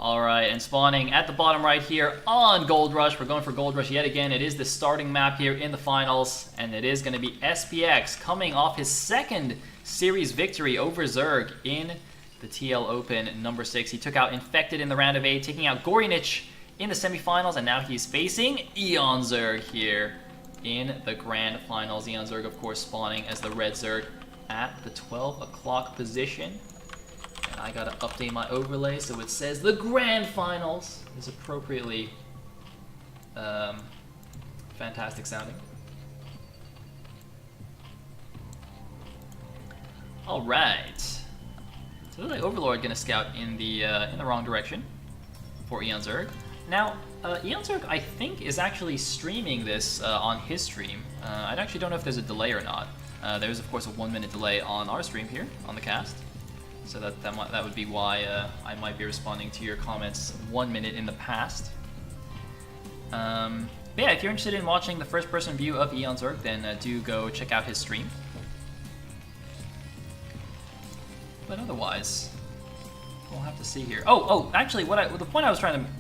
Alright, and spawning at the bottom right here on Gold Rush. We're going for Gold Rush yet again. It is the starting map here in the finals, and it is going to be SPX coming off his second series victory over Zerg in the TL Open number 6. He took out Infected in the round of 8, taking out Gorinich in the semifinals, and now he's facing Eon Zerg here in the grand finals. Eon Zerg, of course, spawning as the red Zerg at the 12 o'clock position. And I gotta update my overlay so it says the grand finals is appropriately fantastic sounding. All right, so looks like Overlord gonna scout in the wrong direction for Eon Zerg. Now, Eon Zerg, I think, is actually streaming this on his stream. I actually don't know if there's a delay or not. There's, of course, a 1-minute delay on our stream here on the cast. So that would be why I might be responding to your comments 1 minute in the past. But yeah, if you're interested in watching the first-person view of Eon Zerg, then do go check out his stream. But otherwise, we'll have to see here. Oh, actually, the point I was trying to,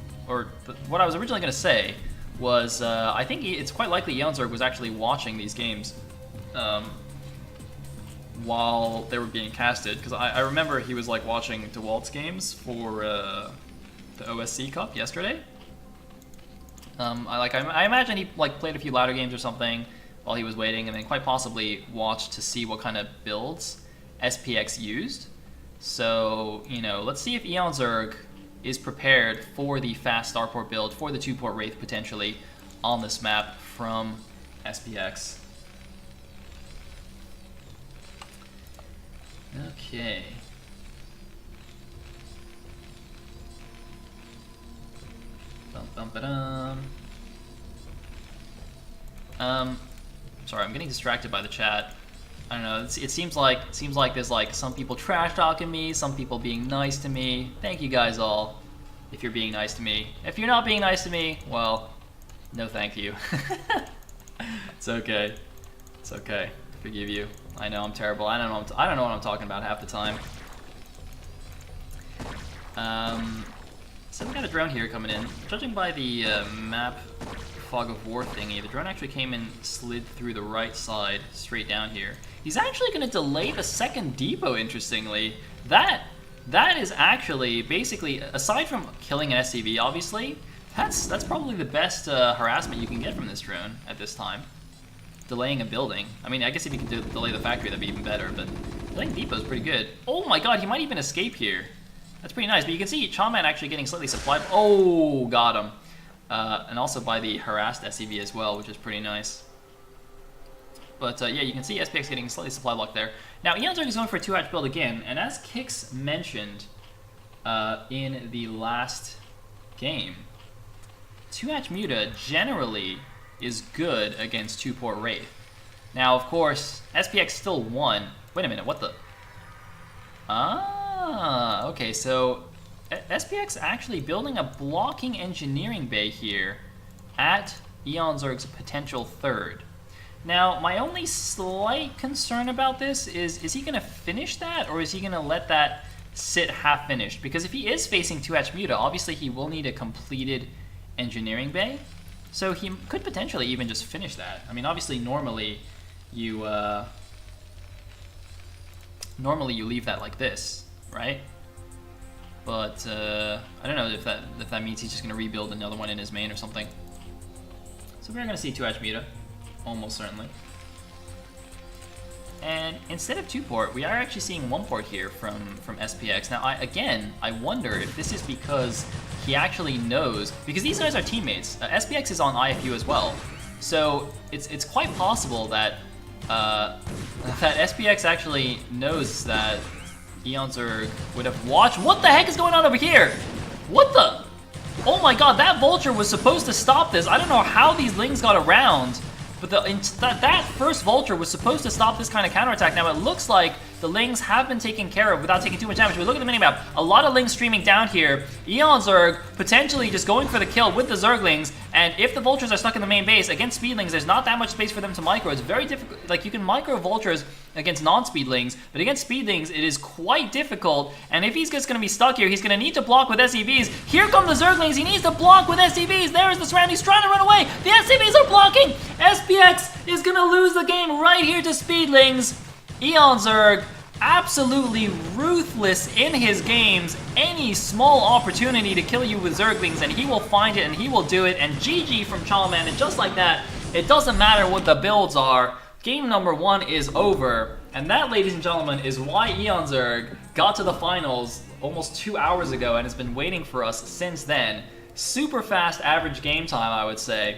what I was originally going to say was, I think it's quite likely Eon Zerg was actually watching these games while they were being casted, because I remember he was like watching DeWalt's games for the OSC Cup yesterday. I imagine he like played a few ladder games or something while he was waiting, and then quite possibly watched to see what kind of builds SPX used. So, you know, let's see if Eon Zerg is prepared for the fast starport build, for the 2-port Wraith potentially on this map from SPX. Okay. Sorry, I'm getting distracted by the chat. I don't know. It seems like there's like some people trash talking me, some people being nice to me. Thank you guys all if you're being nice to me. If you're not being nice to me, well, no thank you. It's okay. It's okay. Forgive you. I know I'm terrible. I don't know what I'm talking about half the time. So we got a drone here coming in. Judging by the map fog of war thingy, the drone actually came in, slid through the right side, straight down here. He's actually going to delay the second depot, interestingly. That is actually, basically, aside from killing an SCV, obviously, that's probably the best harassment you can get from this drone at this time. Delaying a building. I mean, I guess if you can delay the factory, that'd be even better, but delaying depot is pretty good. Oh my god, he might even escape here. That's pretty nice, but you can see Chaman actually getting slightly supplied. Oh, got him. And also by the harassed SCV as well, which is pretty nice. But yeah, you can see SPX getting slightly supply blocked there. Now, Eon Zerg is going for a 2-hatch build again, and as Kix mentioned in the last game, 2-hatch Muta generally is good against 2-port Wraith. Now, of course, SPX still won. Wait a minute, what the? Ah, okay, so SPX actually building a blocking engineering bay here at Eon Zerg's potential third. Now, my only slight concern about this is he going to finish that, or is he going to let that sit half-finished? Because if he is facing 2-hatch Muta, obviously he will need a completed engineering bay. So he could potentially even just finish that. I mean, obviously, normally you leave that like this, right? But I don't know if that means he's just going to rebuild another one in his main or something. So we're going to see 2-hatch Muta, almost certainly. And instead of 2-port, we are actually seeing 1-port here from SPX. Now, I wonder if this is because he actually knows, because these guys are teammates. SPX is on IFU as well, so it's quite possible that that SPX actually knows that Eon Zerg would have watched. What the heck is going on over here? What the? Oh my god, that vulture was supposed to stop this. I don't know how these lings got around. But that first vulture was supposed to stop this kind of counterattack. Now it looks like the Lings have been taken care of without taking too much damage. We look at the minimap, a lot of Lings streaming down here. Eon Zerg potentially just going for the kill with the Zerglings, and if the Vultures are stuck in the main base, against Speedlings, there's not that much space for them to micro. It's very difficult, like you can micro Vultures against non-Speedlings, but against Speedlings, it is quite difficult, and if he's just going to be stuck here, he's going to need to block with SCVs. Here come the Zerglings, he needs to block with SCVs. There is the surround, he's trying to run away. The SCVs are blocking. SPX is going to lose the game right here to Speedlings. Eon Zerg, absolutely ruthless in his games. Any small opportunity to kill you with Zerglings, and he will find it and he will do it. And GG from Chalman, and just like that, it doesn't matter what the builds are. Game number 1 is over. And that, ladies and gentlemen, is why Eon Zerg got to the finals almost 2 hours ago and has been waiting for us since then. Super fast average game time, I would say.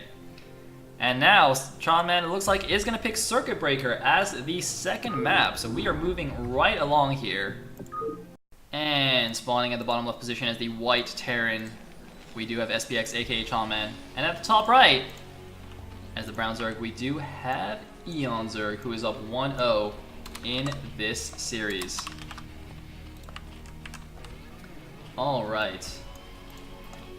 And now, Chalman, it looks like, is going to pick Circuit Breaker as the second map. So we are moving right along here. And spawning at the bottom left position as the white Terran, we do have SPX, aka Chalman. And at the top right, as the brown Zerg, we do have Eon Zerg, who is up 1-0 in this series. Alright.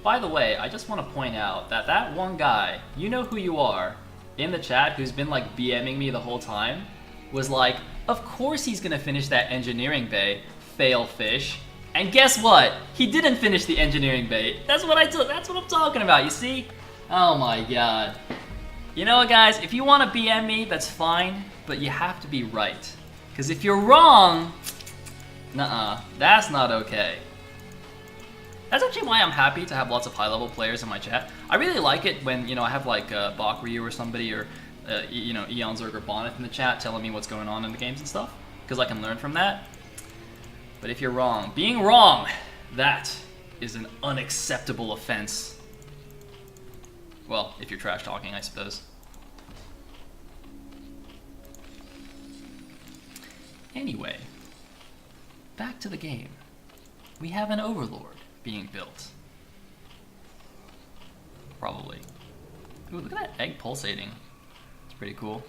By the way, I just want to point out that that one guy, you know who you are, in the chat who's been like BMing me the whole time, was like, of course he's gonna finish that engineering bay, fail fish. And guess what? He didn't finish the engineering bay. That's what I'm talking about, you see? Oh my god. You know what, guys, if you want to BM me, that's fine, but you have to be right. Because if you're wrong, nuh-uh, that's not okay. That's actually why I'm happy to have lots of high-level players in my chat. I really like it when, you know, I have like Bakryu or somebody, or you know, Eon Zerg or Bonnet in the chat telling me what's going on in the games and stuff, because I can learn from that. But if you're wrong, being wrong, that is an unacceptable offense. Well, if you're trash talking, I suppose. Anyway, back to the game. We have an Overlord being built. Probably. Ooh, look at that egg pulsating. It's pretty cool.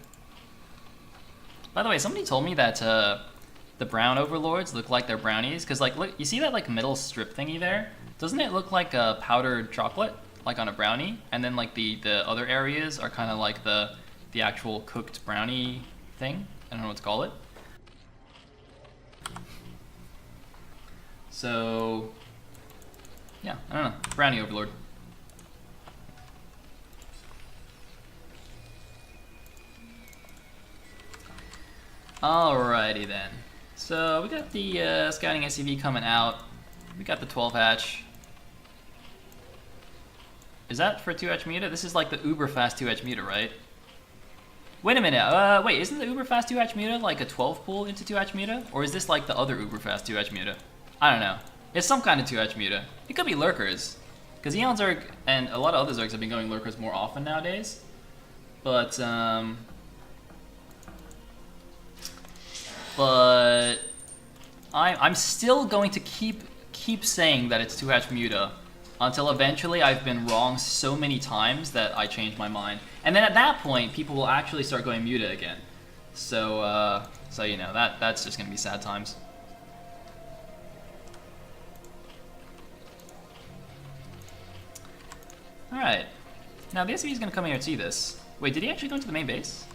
By the way, somebody told me that the brown Overlords look like they're brownies, because like, look, you see that like middle strip thingy there? Doesn't it look like a powdered chocolate, like on a brownie? And then like the other areas are kind of like the actual cooked brownie thing. I don't know what to call it. So, yeah, I don't know. Brownie Overlord. Alrighty then. So we got the scouting SCV coming out. We got the 12 hatch. Is that for 2H Muta? This is like the uber fast 2H Muta, right? Wait a minute. Wait, isn't the uber fast 2H Muta like a 12 pull into 2H Muta? Or is this like the other uber fast 2H Muta? I don't know. It's some kind of 2H Muta. It could be Lurkers. Because Eon Zerg and a lot of other Zergs have been going Lurkers more often nowadays. But I'm still going to keep saying that it's 2H Muta until eventually I've been wrong so many times that I change my mind. And then at that point, people will actually start going Muta again. So you know, that's just going to be sad times. Alright. Now the SCV is going to come here and see this. Wait, did he actually go into the main base?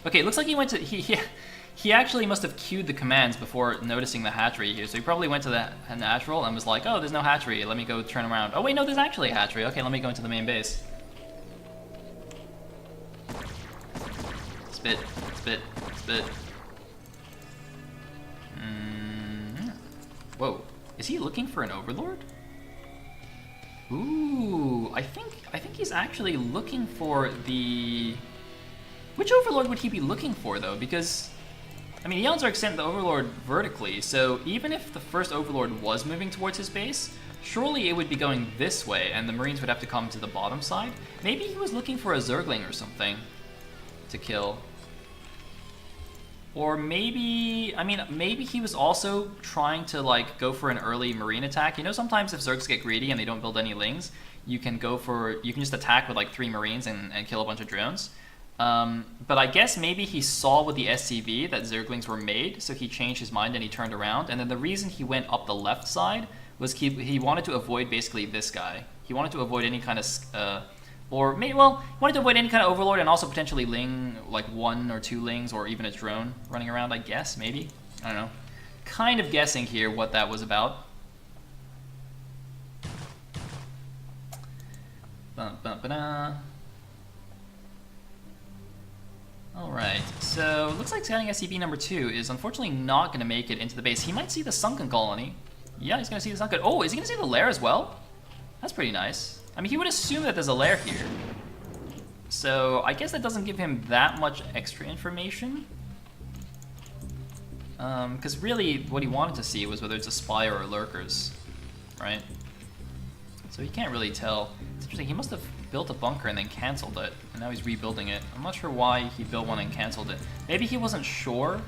Okay, it looks like he went to... He actually must have queued the commands before noticing the hatchery here. So he probably went to the natural and was like, oh, there's no hatchery. Let me go turn around. Oh, wait, no, there's actually a hatchery. Okay, let me go into the main base. Spit, spit, spit. Whoa, is he looking for an Overlord? Ooh, I think he's actually looking for the... Which Overlord would he be looking for, though? Because, I mean, Eon Zerg sent the Overlord vertically, so even if the first Overlord was moving towards his base, surely it would be going this way, and the Marines would have to come to the bottom side. Maybe he was looking for a Zergling or something to kill. Or maybe, I mean, maybe he was also trying to, like, go for an early Marine attack. You know, sometimes if Zergs get greedy and they don't build any Lings, you can just attack with, like, 3 Marines and kill a bunch of drones. But I guess maybe he saw with the SCV that Zerglings were made, so he changed his mind and he turned around. And then the reason he went up the left side was he wanted to avoid basically this guy. He wanted to avoid any kind of, he wanted to avoid any kind of Overlord and also potentially Ling, like 1 or 2 Lings or even a drone running around, I guess, maybe. I don't know. Kind of guessing here what that was about. Alright, so looks like scouting SCV number 2 is unfortunately not going to make it into the base. He might see the Sunken Colony. Yeah, he's going to see the Sunken... Oh, is he going to see the lair as well? That's pretty nice. I mean, he would assume that there's a lair here. So I guess that doesn't give him that much extra information. Because really, what he wanted to see was whether it's a Spire or Lurkers, right? So he can't really tell. It's interesting, he must have built a bunker and then cancelled it, and now he's rebuilding it. I'm not sure why he built one and cancelled it. Maybe he wasn't sure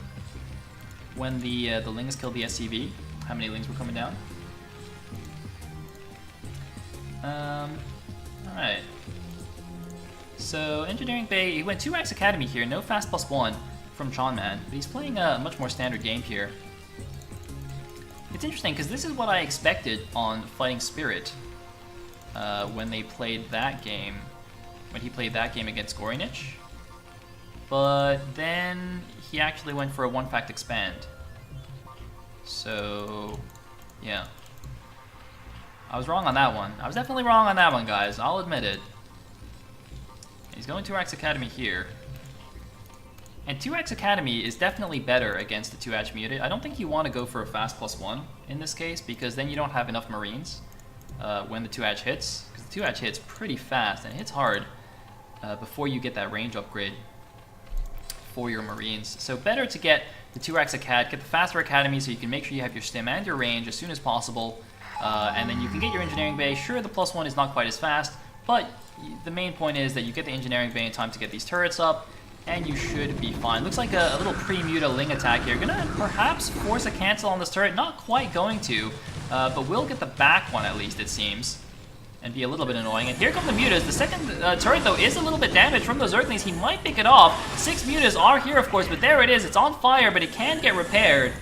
when the Lings killed the SCV, how many Lings were coming down. Alright. So, Engineering Bay, he went 2x Academy here, no fast +1 from Jonman, but he's playing a much more standard game here. It's interesting, because this is what I expected on Fighting Spirit when they played that game, when he played that game against Gorinich. But then he actually went for a 1-fact expand. So, yeah. I was wrong on that one. I was definitely wrong on that one, guys. I'll admit it. He's going 2x Academy here. And 2x Academy is definitely better against the 2-hatch muted. I don't think you want to go for a fast +1 in this case, because then you don't have enough Marines when the 2-hatch hits. Because the 2-hatch hits pretty fast, and it hits hard before you get that range upgrade for your Marines. So better to get the 2x Acad, get the faster Academy so you can make sure you have your stim and your range as soon as possible. And then you can get your Engineering Bay. Sure, the +1 is not quite as fast, but the main point is that you get the Engineering Bay in time to get these turrets up, and you should be fine. Looks like a little pre-muta Ling attack here. Gonna perhaps force a cancel on this turret. Not quite going to, but will get the back one at least, it seems, and be a little bit annoying. And here come the mutas. The second turret, though, is a little bit damaged from those Earthlings. He might pick it off. 6 mutas are here, of course, but there it is. It's on fire, but it can get repaired.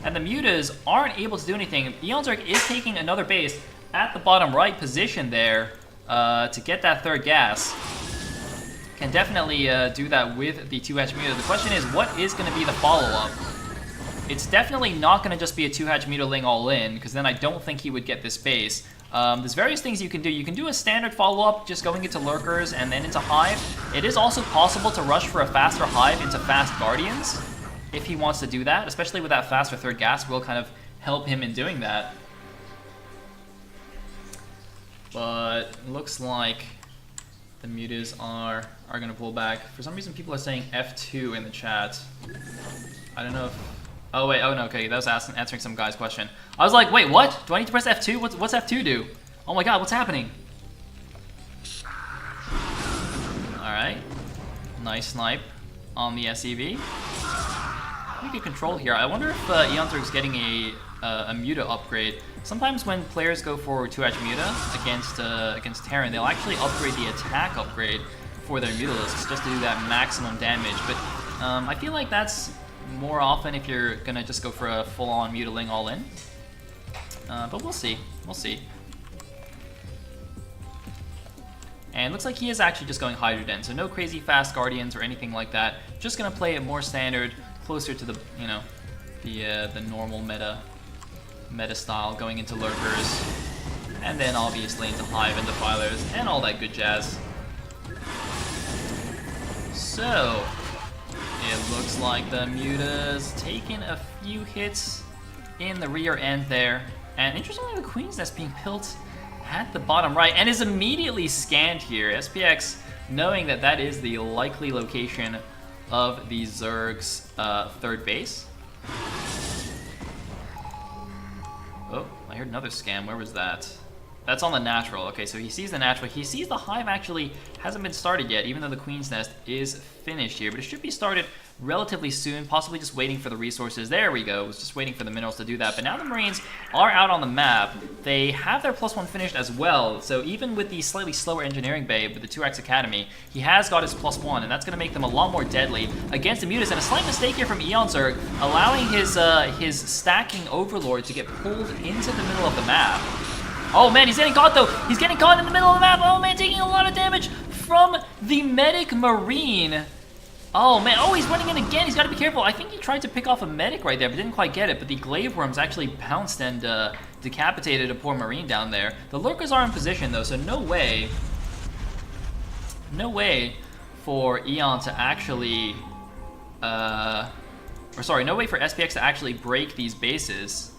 And the mutas aren't able to do anything. Eon Zerg is taking another base at the bottom right position there to get that third gas. Can definitely do that with the 2-hatch muta. The question is, what is going to be the follow-up? It's definitely not going to just be a 2-hatch muta Ling all in, because then I don't think he would get this base. There's various things you can do. You can do a standard follow-up, just going into Lurkers and then into Hive. It is also possible to rush for a faster Hive into fast Guardians, if he wants to do that, especially with that faster third gas will kind of help him in doing that. But looks like the mutas are going to pull back. For some reason, people are saying F2 in the chat. I don't know if... Oh, wait. Oh, no. Okay, that was answering some guy's question. I was like, wait, what? Do I need to press F2? What's F2 do? Oh, my God. What's happening? All right. Nice snipe on the SCV. Pretty good control here. I wonder if Eon Zerg's getting a muta upgrade. Sometimes when players go for 2-hatch muta against Terran, they'll actually upgrade the attack upgrade for their mutalisks just to do that maximum damage. But I feel like that's more often if you're gonna just go for a full-on mutaling all in. But we'll see. We'll see. And it looks like he is actually just going Hydroden, so no crazy fast Guardians or anything like that. Just gonna play it more standard, closer to the, you know, the normal meta style, going into Lurkers, and then obviously into Hive and Defilers and all that good jazz. So it looks like the Muta's taking a few hits in the rear end there, and interestingly, the Queen's Nest being built at the bottom right and is immediately scanned here. SPX, knowing that that is the likely location of the Zerg's third base. Oh, I heard another scam. Where was that? That's on the natural. Okay, so he sees the natural. He sees the Hive actually hasn't been started yet, even though the Queen's Nest is finished here. But it should be started relatively soon, possibly just waiting for the resources. There we go, was just waiting for the minerals to do that. But now the Marines are out on the map. They have their +1 finished as well, so even with the slightly slower engineering bay with the 2X Academy, he has got his +1, and that's going to make them a lot more deadly against the Mutas. And a slight mistake here from Eon Zerg, allowing his stacking Overlord to get pulled into the middle of the map. Oh man, he's getting caught though. He's getting caught in the middle of the map. Oh man, taking a lot of damage from the Medic Marine. Oh man, oh, he's running in again. He's got to be careful. I think he tried to pick off a medic right there, but didn't quite get it. But the glaive worms actually pounced and decapitated a poor Marine down there. The lurkers are in position though, so no way for Eon to actually, no way for SPX to actually break these bases.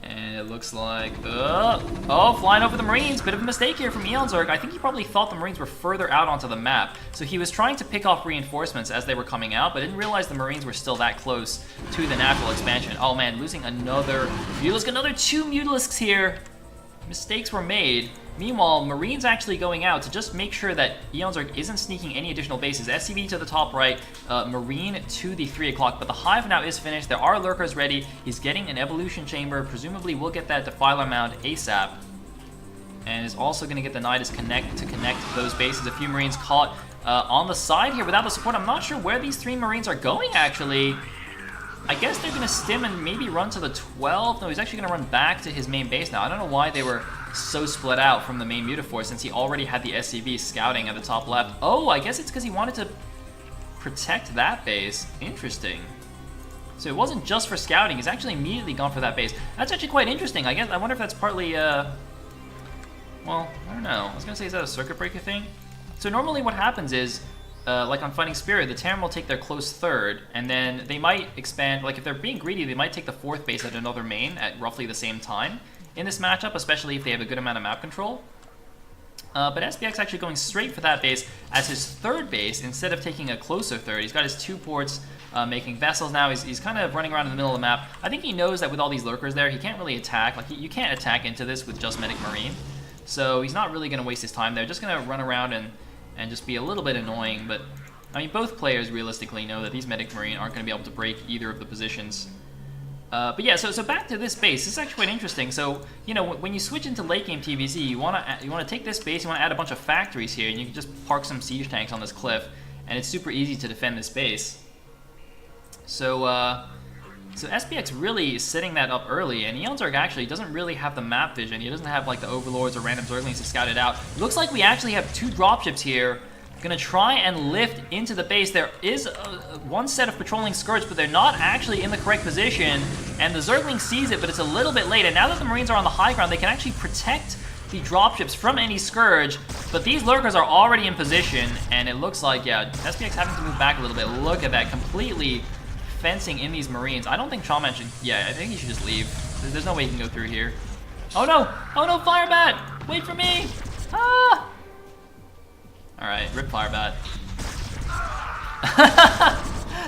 And it looks like, flying over the Marines. Bit of a mistake here from Eon Zerg. I think he probably thought the Marines were further out onto the map. So he was trying to pick off reinforcements as they were coming out, but didn't realize the Marines were still that close to the natural expansion. Oh man, losing another Mutalisk, another 2 Mutalisks here. Mistakes were made. Meanwhile, Marines actually going out to just make sure that Eon Zerg isn't sneaking any additional bases. SCV to the top right, Marine to the 3 o'clock. But the Hive now is finished. There are lurkers ready. He's getting an evolution chamber. Presumably, we'll get that Defiler mount ASAP. And is also going to get the Nidus to connect those bases. A few Marines caught on the side here without the support. I'm not sure where these 3 Marines are going, actually. I guess they're going to stim and maybe run to the 12. No, he's actually going to run back to his main base now. I don't know why they were so split out from the main Mutaforce since he already had the SCV scouting at the top left. Oh, I guess it's because he wanted to protect that base. Interesting. So it wasn't just for scouting. He's actually immediately gone for that base. That's actually quite interesting. I guess I wonder if that's partly, well, I don't know. I was going to say, is that a circuit breaker thing? So normally what happens is, like on Fighting Spirit, the Terran will take their close third, and then they might expand, like if they're being greedy, they might take the 4th base at another main at roughly the same time in this matchup, especially if they have a good amount of map control. But SPX actually going straight for that base as his 3rd base instead of taking a closer 3rd. He's got his 2 ports making vessels now. He's kind of running around in the middle of the map. I think he knows that with all these lurkers there, he can't really attack. Like you can't attack into this with just Medic Marine. So he's not really going to waste his time there. Just going to run around and just be a little bit annoying, but I mean, both players realistically know that these Medic Marine aren't going to be able to break either of the positions. But yeah, so back to this base. This is actually quite interesting. So, you know, when you switch into late game TVZ, you want to take this base, you want to add a bunch of factories here, and you can just park some siege tanks on this cliff, and it's super easy to defend this base. So, so SPX really setting that up early, and Eon Zerg actually doesn't really have the map vision. He doesn't have like the Overlords or random Zerglings to scout it out. Looks like we actually have 2 dropships here. Gonna try and lift into the base. There is one set of patrolling Scourge, but they're not actually in the correct position, and the Zergling sees it, but it's a little bit late. And now that the Marines are on the high ground, they can actually protect the dropships from any Scourge, but these lurkers are already in position, and it looks like, yeah, SPX having to move back a little bit. Look at that, completely fencing in these Marines. I don't think Shawman should, yeah, I think he should just leave. There's no way he can go through here. Oh no, Firebat, wait for me, ah! Alright, rip Firebat.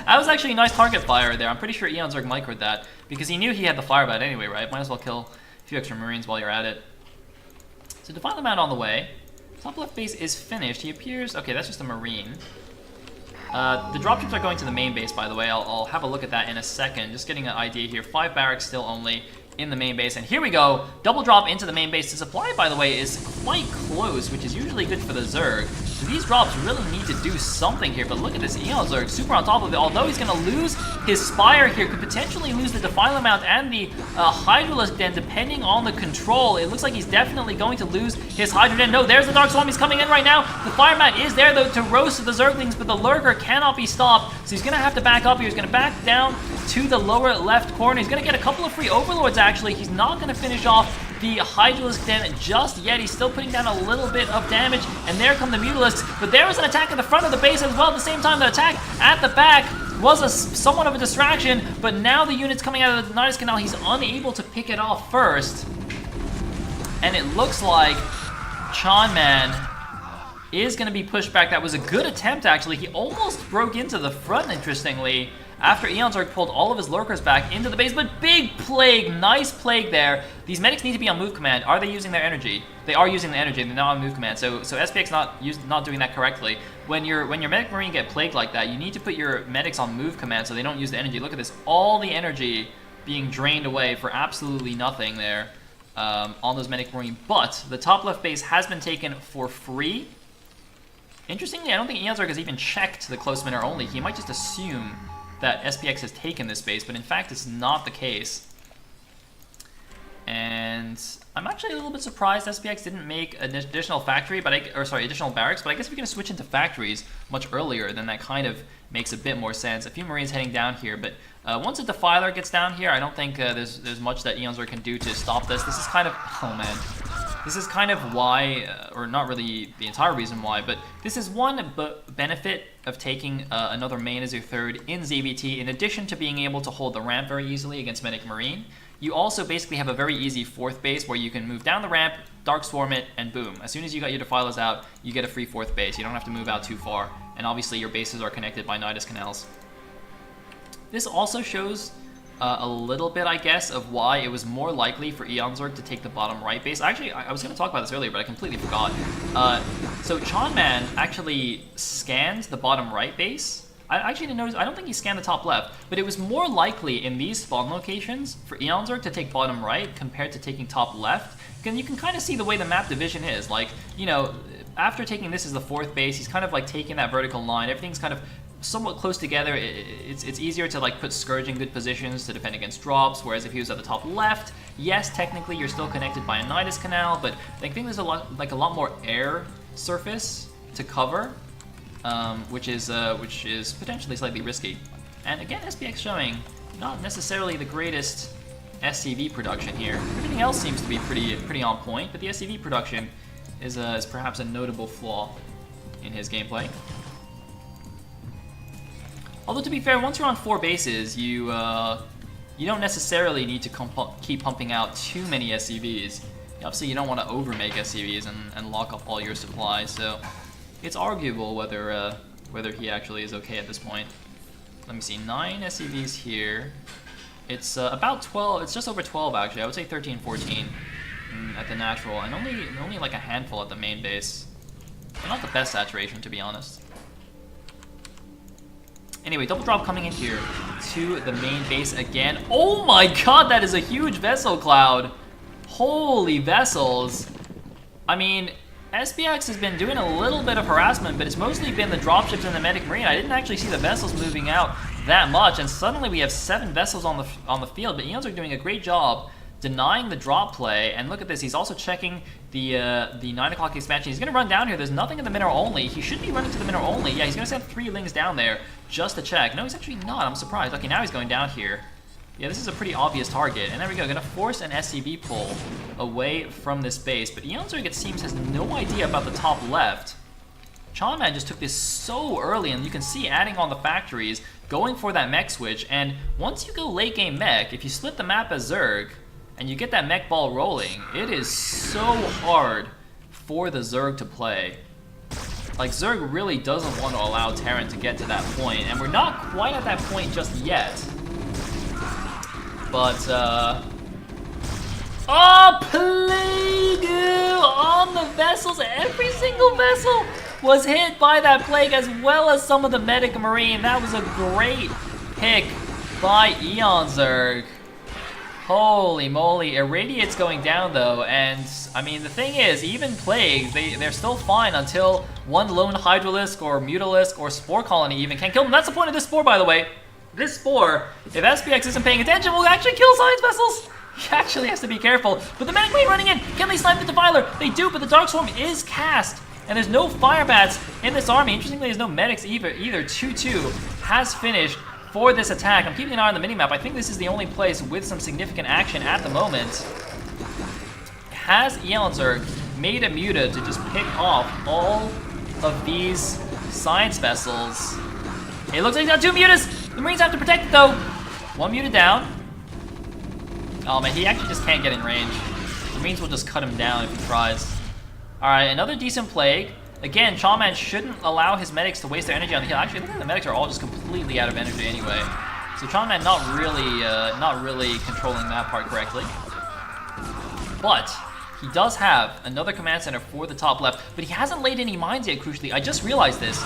That was actually a nice target fire there. I'm pretty sure Eon Zerg microed that, because he knew he had the Firebat anyway, right? Might as well kill a few extra Marines while you're at it. So Defiler Mount on the way. Top left base is finished. He appears, okay, that's just a Marine. The dropships are going to the main base, by the way. I'll have a look at that in a second. Just getting an idea here. 5 barracks still only in the main base. And here we go. Double drop into the main base. The supply, by the way, is quite close, which is usually good for the Zerg. So these drops really need to do something here. But look at this Eon Zerg, super on top of it. Although he's going to lose his Spire here, could potentially lose the Defiler Mount and the Hydralisk Den, depending on the control. It looks like he's definitely going to lose his Hydra Den. No, there's the Dark Swarm. He's coming in right now. The Fire Mat is there, though, to roast the Zerglings, but the Lurker cannot be stopped. So he's going to have to back up here. He's going to back down to the lower left corner. He's going to get a couple of free Overlords, actually. He's not going to finish off the Hydralisk Den just yet. He's still putting down a little bit of damage, and there come the Mutalisks. But there was an attack at the front of the base as well. At the same time, the attack at the back was somewhat of a distraction, but now the units coming out of the Nidus Canal, he's unable to pick it off first. And it looks like Chanman is going to be pushed back. That was a good attempt, actually. He almost broke into the front, interestingly. after Eonzorg pulled all of his lurkers back into the base. But big plague, nice plague there. These medics need to be on move command. Are they using their energy? They are using the energy, they're not on move command. So SPX not doing that correctly. When your medic marine get plagued like that, you need to put your medics on move command so they don't use the energy. Look at this, all the energy being drained away for absolutely nothing there on those medic marine. But the top left base has been taken for free. Interestingly, I don't think Eonzorg has even checked the close minute only. He might just assume that SPX has taken this base, but in fact it's not the case. And I'm actually a little bit surprised SPX didn't make an additional factory, additional barracks, but I guess we're going to switch into factories much earlier, then that kind of makes a bit more sense. A few Marines heading down here, but once a Defiler gets down here, I don't think there's much that Eonzorg can do to stop this. This is kind of, oh man. This is kind of why, or not really the entire reason why, but this is one benefit of taking another main as your third in ZVT, in addition to being able to hold the ramp very easily against Medic Marine. You also basically have a very easy fourth base where you can move down the ramp, Dark Swarm it, and boom. As soon as you got your Defilers out, you get a free fourth base. You don't have to move out too far. And obviously your bases are connected by Nidus canals. This also shows a little bit, I guess, of why it was more likely for Eonzorg to take the bottom right base. Actually, I was going to talk about this earlier, but I completely forgot. So Chanman actually scanned the bottom right base. I actually didn't notice, I don't think he scanned the top left, but it was more likely in these spawn locations for Eonzorg to take bottom right compared to taking top left. And you can kind of see the way the map division is. Like, you know, after taking this as the fourth base, he's kind of like taking that vertical line. Everything's kind of somewhat close together. It's easier to like put Scourge in good positions to defend against drops, whereas if he was at the top left, yes, technically you're still connected by a Nidus canal, but I think there's a lot more air surface to cover, which is potentially slightly risky. And again, SPX showing not necessarily the greatest SCV production here. Everything else seems to be pretty on point, but the SCV production is perhaps a notable flaw in his gameplay. Although to be fair, once you're on 4 bases, you don't necessarily need to keep pumping out too many SCVs. Obviously, you don't want to overmake SCVs and lock up all your supplies, so it's arguable whether he actually is okay at this point. Let me see, 9 SCVs here. It's about 12, it's just over 12 actually, I would say 13, 14 at the natural, and only like a handful at the main base. So not the best saturation, to be honest. Anyway, double drop coming in here to the main base again. Oh my god, that is a huge vessel cloud! Holy vessels! I mean, SPX has been doing a little bit of harassment, but it's mostly been the dropships and the Medic Marine. I didn't actually see the vessels moving out that much, and suddenly we have 7 vessels on the field, but Eonzorg doing a great job denying the drop play. And look at this, he's also checking the 9 o'clock expansion. He's going to run down here. There's nothing in the mineral only. He should be running to the mineral only. Yeah, he's going to send 3 lings down there just to check. No, he's actually not. I'm surprised. Okay, now he's going down here. Yeah, this is a pretty obvious target. And there we go, going to force an SCV pull away from this base. But Eonzorg, it seems, has no idea about the top left. Chanman just took this so early, and you can see adding on the factories, going for that mech switch. And once you go late game mech, if you split the map as Zerg, and you get that mech ball rolling, it is so hard for the Zerg to play. Like, Zerg really doesn't want to allow Terran to get to that point, and we're not quite at that point just yet. But, oh, Plague on the vessels! Every single vessel was hit by that Plague, as well as some of the Medic Marine. That was a great pick by Eonzorg. Holy moly, Irradiate's going down though, and I mean the thing is, even Plague, they're still fine until one lone Hydralisk or Mutalisk or Spore Colony even can kill them. That's the point of this Spore, by the way. This Spore, if SPX isn't paying attention, will actually kill Science Vessels. He actually has to be careful. But the Medic Marine running in, can they snipe the Defiler? They do, but the Dark Swarm is cast, and there's no Fire Bats in this army. Interestingly, there's no Medics either. 2-2 has finished for this attack. I'm keeping an eye on the minimap. I think this is the only place with some significant action at the moment. Has Eonzorg made a Muta to just pick off all of these Science Vessels? It looks like he's got 2 Mutas! The Marines have to protect it though! 1 Muta down. Oh man, he actually just can't get in range. The Marines will just cut him down if he tries. Alright, another decent Plague. Again, Chanman shouldn't allow his medics to waste their energy on the hill. Actually, I think the medics are all just completely out of energy anyway. So Changman not really controlling that part correctly. But he does have another command center for the top left, but he hasn't laid any mines yet, crucially. I just realized this.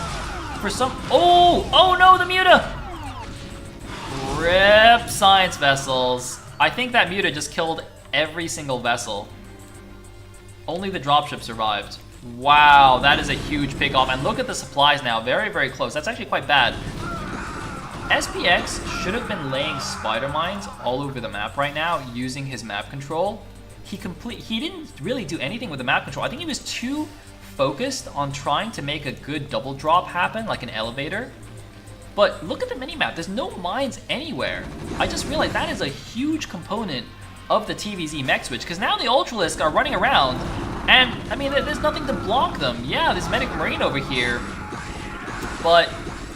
Oh no, the Muta! Rip science vessels. I think that Muta just killed every single vessel. Only the dropship survived. Wow, that is a huge pick off. And look at the supplies now, very, very close. That's actually quite bad. SPX should have been laying spider mines all over the map right now using his map control. He didn't really do anything with the map control. I think he was too focused on trying to make a good double drop happen, like an elevator. But look at the minimap, there's no mines anywhere. I just realized that is a huge component of the TVZ mech switch, because now the Ultralisk are running around, and I mean, there's nothing to block them. Yeah, this Medic Marine over here, but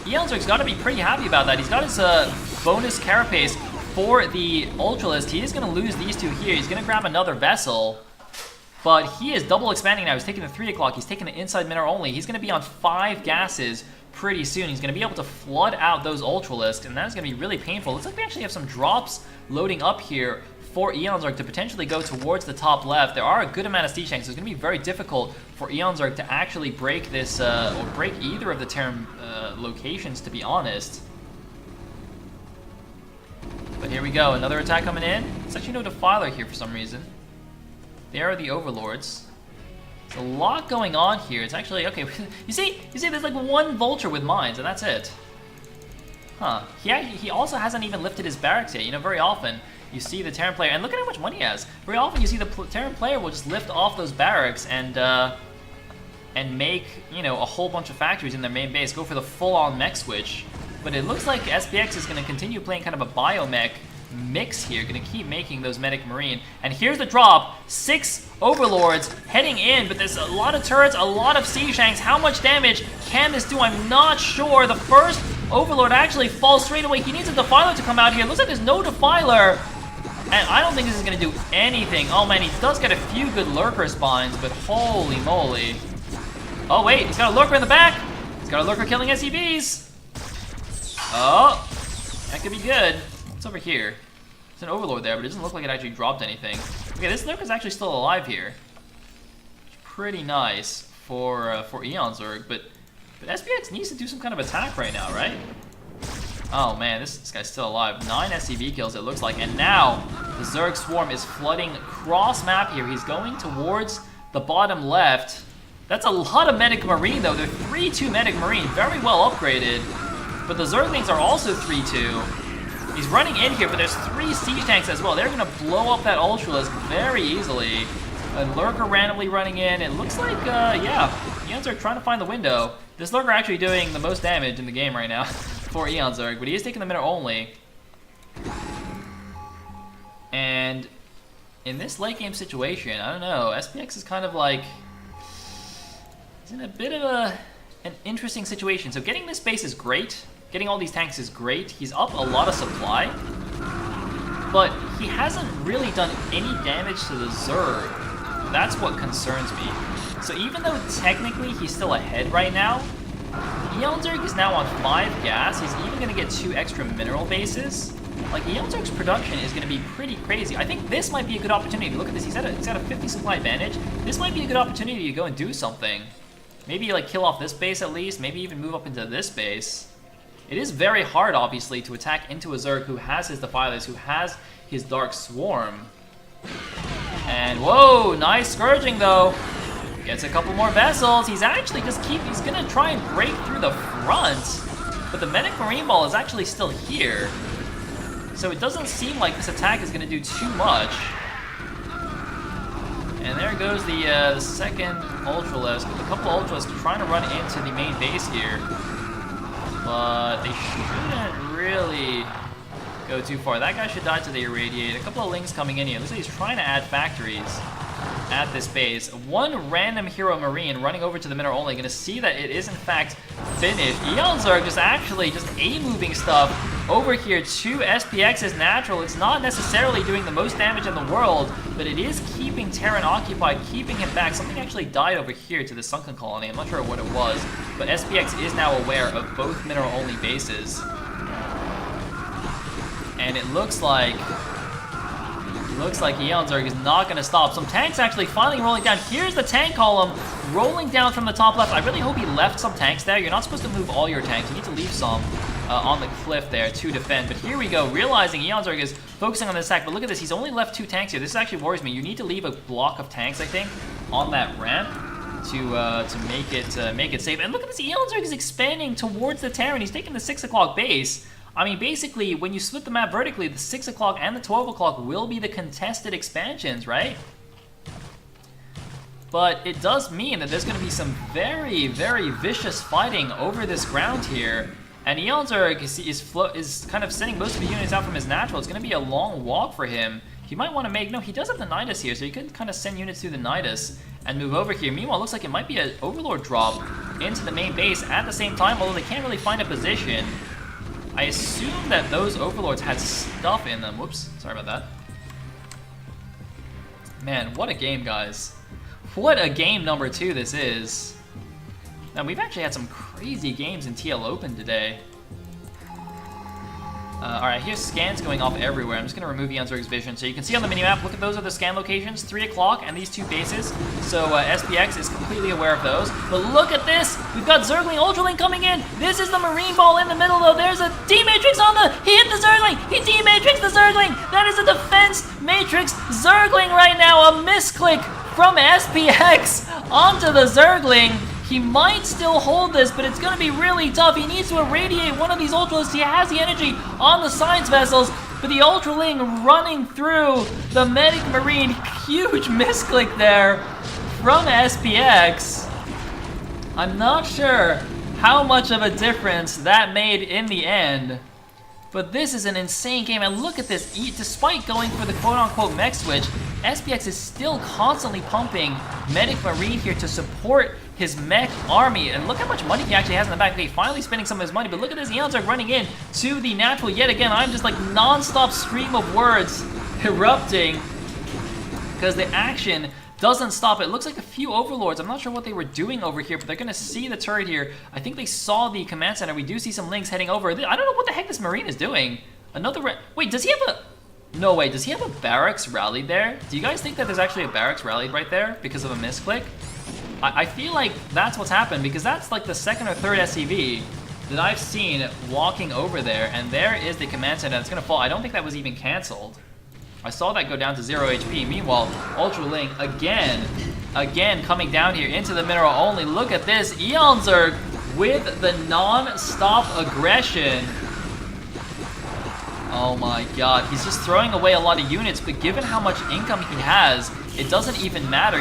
Eonzerg's got to be pretty happy about that. He's got his bonus carapace for the Ultralisk. He is going to lose these two here. He's going to grab another vessel, but he is double expanding now. He's taking the 3 o'clock. He's taking the inside minnow only. He's going to be on 5 gases pretty soon. He's going to be able to flood out those Ultralisks, and that's going to be really painful. Looks like we actually have some drops loading up here for Eonzerg to potentially go towards the top left. There are a good amount of siege tanks, so it's going to be very difficult for Eonzerg to actually break this, or break either of the Terran locations, to be honest. But here we go, another attack coming in. There's actually no Defiler here for some reason. There are the Overlords. There's a lot going on here. It's actually, okay, you see there's like one Vulture with mines, and that's it. Huh, he also hasn't even lifted his barracks yet. You know, very often you see the Terran player, and look at how much money he has. Very often you see the Terran player will just lift off those barracks and make, you know, a whole bunch of factories in their main base, go for the full-on mech switch. But it looks like SPX is going to continue playing kind of a biomech mix here, going to keep making those Medic Marine. And here's the drop, 6 Overlords heading in, but there's a lot of turrets, a lot of siege tanks. How much damage can this do? I'm not sure. The first Overlord actually falls straight away. He needs a Defiler to come out here. Looks like there's no Defiler. And I don't think this is going to do anything. Oh man, he does get a few good Lurker spawns, but holy moly. Oh wait, he's got a Lurker in the back. He's got a Lurker killing SCVs. Oh, that could be good. What's over here? There's an Overlord there, but it doesn't look like it actually dropped anything. Okay, this Lurker's actually still alive here. Pretty nice for Eonzerg, but SPX needs to do some kind of attack right now, right? Oh man, this guy's still alive. 9 SCV kills, it looks like. And now, the Zerg Swarm is flooding cross-map here. He's going towards the bottom left. That's a lot of Medic Marine, though. They're 3-2 Medic Marine, very well upgraded. But the Zerglings are also 3-2. He's running in here, but there's 3 siege tanks as well. They're going to blow up that Ultralisk very easily. A Lurker randomly running in. It looks like, yeah, Eonzerg trying to find the window. This Lurker actually doing the most damage in the game right now for Eonzerg, but he is taking the minute only. And in this late game situation, I don't know, SPX is kind of like, he's in a bit of an interesting situation. So getting this base is great. Getting all these tanks is great. He's up a lot of supply, but he hasn't really done any damage to the Zerg. That's what concerns me. So even though technically he's still ahead right now, Eonzerg is now on 5 gas. He's even going to get 2 extra mineral bases. Like, Eonzerg's production is going to be pretty crazy. I think this might be a good opportunity. Look at this. He's got a 50 supply advantage. This might be a good opportunity to go and do something. Maybe, like, kill off this base at least. Maybe even move up into this base. It is very hard, obviously, to attack into a Zerg who has his Defilers, who has his Dark Swarm. And, whoa, nice Scourging, though. Gets a couple more vessels. He's actually he's going to try and break through the front. But the Medic Marine Ball is actually still here. So it doesn't seem like this attack is going to do too much. And there goes the second Ultralisk. A couple Ultralisks trying to run into the main base here. But they shouldn't really go too far. That guy should die to the Irradiate. A couple of Lings coming in here. Looks like he's trying to add factories at this base. One random Hero Marine running over to the mineral only, gonna see that it is in fact finished. Eonzerg just A-moving stuff over here to SPX's natural. It's not necessarily doing the most damage in the world, but it is keeping Terran occupied, keeping him back. Something actually died over here to the Sunken Colony. I'm not sure what it was, but SPX is now aware of both mineral only bases. and it looks like Eon Zerg is not going to stop. Some tanks actually finally rolling down. Here's the tank column rolling down from the top left. I really hope he left some tanks there. You're not supposed to move all your tanks. You need to leave some on the cliff there to defend. But here we go, realizing Eon Zerg is focusing on this attack. But look at this, he's only left 2 tanks here. This actually worries me. You need to leave a block of tanks, I think, on that ramp to make it safe. And look at this, Eon Zerg is expanding towards the Terran. He's taking the 6 o'clock base. I mean, basically, when you split the map vertically, the 6 o'clock and the 12 o'clock will be the contested expansions, right? But it does mean that there's going to be some very, very vicious fighting over this ground here. And Eon Zerg is kind of sending most of the units out from his natural. It's going to be a long walk for him. He might want to make... No, he does have the Nidus here, so he could kind of send units through the Nidus and move over here. Meanwhile, it looks like it might be an Overlord drop into the main base at the same time, although they can't really find a position. I assume that those Overlords had stuff in them. Whoops, sorry about that. Man, what a game, guys. What a game number 2 this is. Now, we've actually had some crazy games in TL Open today. Alright, here's scans going off everywhere. I'm just going to remove Eon Zerg's vision. So you can see on the minimap, look at those are the scan locations, 3 o'clock and these 2 bases. So SPX is completely aware of those. But look at this! We've got Zergling, Ultraling coming in! This is the Marine Ball in the middle though. There's a D-Matrix on the... He hit the Zergling! He D-Matrixed the Zergling! That is a Defense Matrix Zergling right now! A misclick from SPX onto the Zergling. He might still hold this, but it's going to be really tough. He needs to irradiate one of these Ultralists. He has the energy on the science vessels, but the Ultraling running through the Medic Marine. Huge misclick there from SPX. I'm not sure how much of a difference that made in the end, but this is an insane game. And look at this. Despite going for the quote-unquote mech switch, SPX is still constantly pumping Medic Marine here to support his mech army. And look how much money he actually has in the back. Okay, finally spending some of his money, but look at this, Eon Zerg running in to the natural yet again. I'm just like non-stop stream of words erupting because the action doesn't stop. It looks like a few Overlords. I'm not sure what they were doing over here, but they're going to see the turret here. I think they saw the command center. We do see some links heading over. I don't know what the heck this Marine is doing. Wait, does he have a... No, wait, does he have a barracks rallied there? Do you guys think that there's actually a barracks rallied right there because of a misclick? I feel like that's what's happened, because that's like the 2nd or 3rd SCV that I've seen walking over there, and there is the command center that's going to fall. I don't think that was even cancelled. I saw that go down to 0 HP. Meanwhile, Ultraling again coming down here into the mineral only. Look at this, Eon Zerg with the non-stop aggression. Oh my god, he's just throwing away a lot of units, but given how much income he has, it doesn't even matter.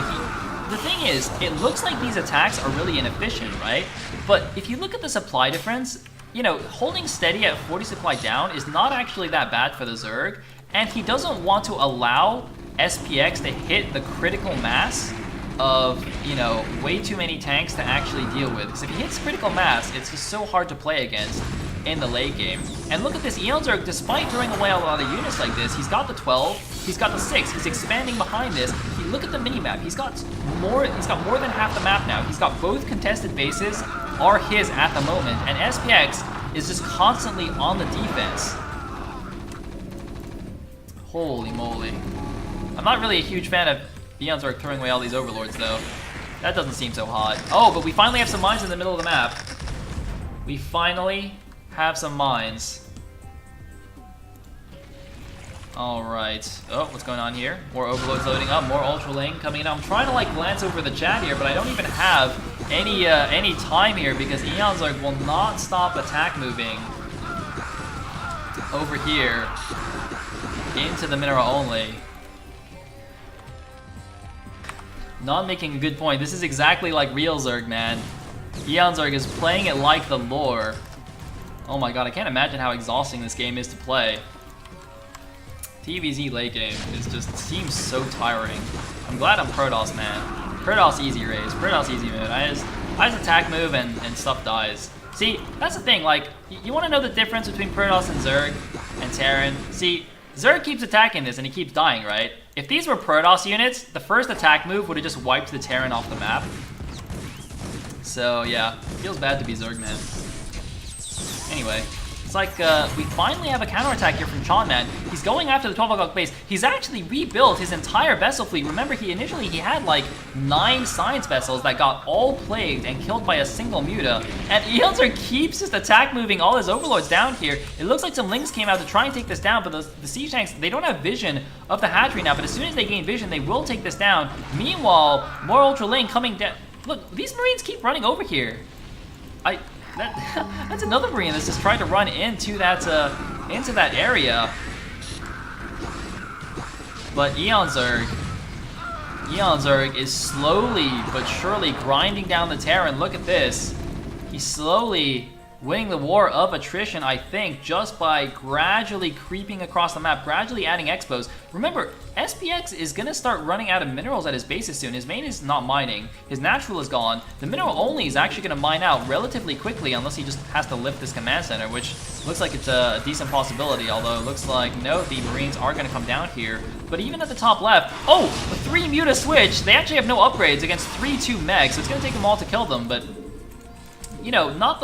The thing is, it looks like these attacks are really inefficient, right? But if you look at the supply difference, you know, holding steady at 40 supply down is not actually that bad for the Zerg, and he doesn't want to allow SPX to hit the critical mass of, you know, way too many tanks to actually deal with. Because if he hits critical mass, it's just so hard to play against in the late game. And look at this, Eon Zerg, despite throwing away a lot of units like this, he's got the 12, he's got the 6, he's expanding behind this. Look at the minimap, he's got more than half the map now. He's got both contested bases are his at the moment, and SPX is just constantly on the defense. Holy moly. I'm not really a huge fan of Eon Zerg throwing away all these Overlords though. That doesn't seem so hot. Oh, but we finally have some mines in the middle of the map. We finally have some mines. Alright. Oh, what's going on here? More Overlords loading up, more Ultraling coming in. I'm trying to like glance over the chat here, but I don't even have any time here because Eon Zerg will not stop attack moving over here into the mineral only. Not making a good point. This is exactly like real Zerg, man. Eon Zerg is playing it like the lore. Oh my god, I can't imagine how exhausting this game is to play. TVZ late game seems so tiring. I'm glad I'm Protoss, man. Protoss easy race, Protoss easy mode. I just attack move and stuff dies. See, that's the thing, like, you want to know the difference between Protoss and Zerg and Terran? See, Zerg keeps attacking this and he keeps dying, right? If these were Protoss units, the first attack move would have just wiped the Terran off the map. So yeah, feels bad to be Zerg, man. Anyway, It's like we finally have a counterattack here from Chonman. He's going after the 12 o'clock base. He's actually rebuilt his entire vessel fleet. Remember, he had like 9 science vessels that got all plagued and killed by a single Muta. And Eonzer keeps his attack moving all his overlords down here. It looks like some Lings came out to try and take this down, but the siege tanks, they don't have vision of the hatchery now. But as soon as they gain vision, they will take this down. Meanwhile, more Ultra Ling coming down. Look, these Marines keep running over here. That's another Marine that's just trying to run into that area. But Eon Zerg is slowly but surely grinding down the Terran. Look at this. He's slowly winning the war of attrition, I think, just by gradually creeping across the map, gradually adding expos. Remember, SPX is going to start running out of minerals at his bases soon. His main is not mining. His natural is gone. The mineral only is actually going to mine out relatively quickly unless he just has to lift this command center, which looks like it's a decent possibility, although it looks like, no, the Marines are going to come down here. But even at the top left, oh, the 3 Muta switch. They actually have no upgrades against 3-2 Meg, so it's going to take them all to kill them, but you know, not